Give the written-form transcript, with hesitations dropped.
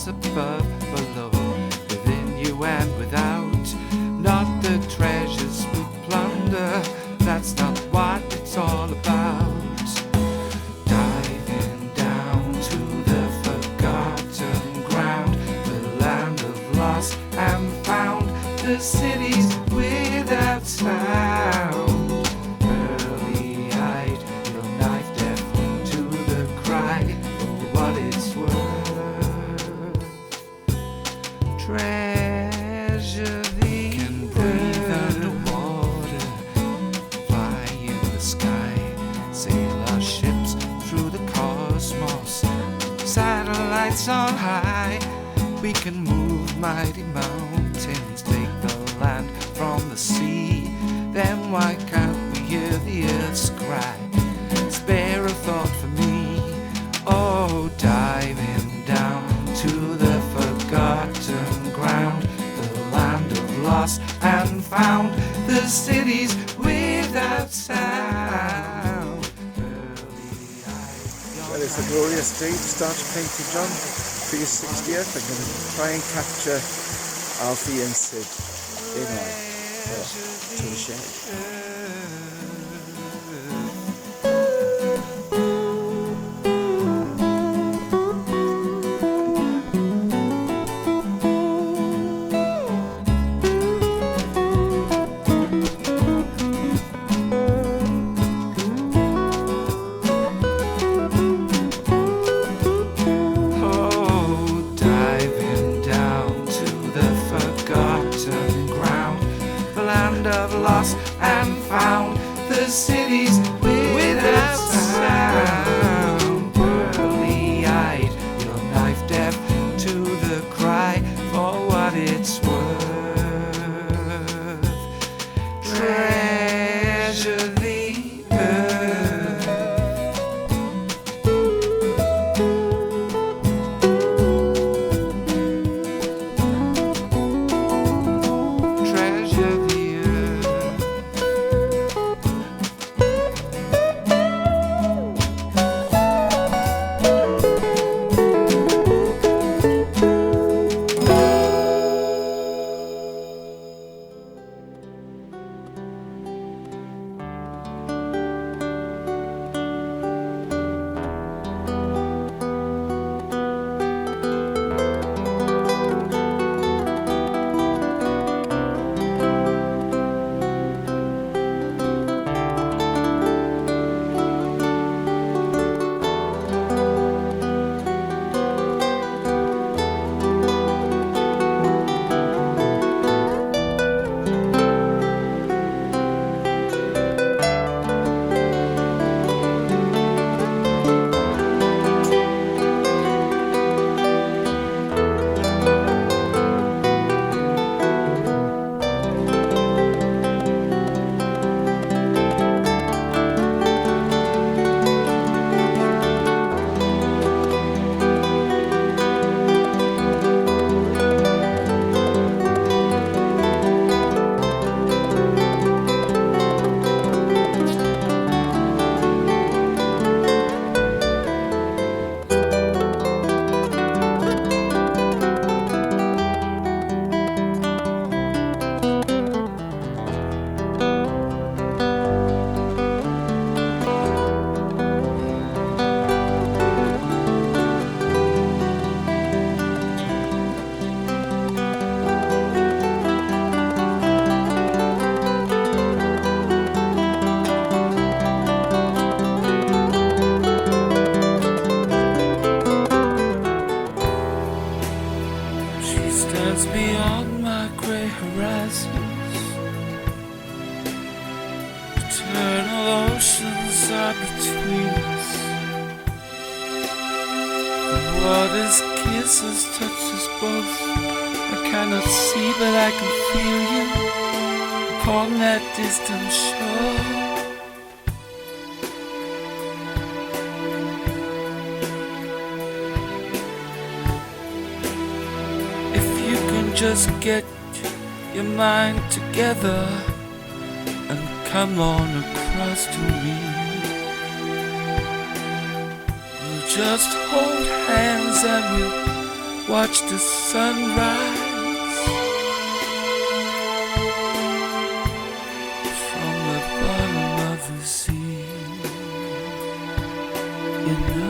stars above, below, within you and without. Not the treasures we plunder, that's not what it's all about. Diving down to the forgotten ground, the land of lost and found, the cities without sound. Early-eyed, your knife deaf to the cry for what it's worth. Treasure the can breathe underwater, fly in the sky, sail our ships through the cosmos. Satellites on high, we can move mighty mountains, take the land from the sea. Then why can't we hear the earth's cry? Spare a thought for me. Oh, diving down to the forgotten ground, the land of lost and found, the cities without sound. Well, it's a glorious day to start painting, John, for your 60th. I'm going to try and capture Alfie and Sid in life. To the shed. Of lost and found, the cities without sound. Pearly-eyed, your knife deaf to the cry for what it's worth. Treasure the beyond my grey horizons, eternal oceans are between us. The water's kisses touch us both. I cannot see, but I can feel you upon that distant shore. Just get your mind together and come on across to me. We'll just hold hands and we'll watch the sunrise from the bottom of the sea in the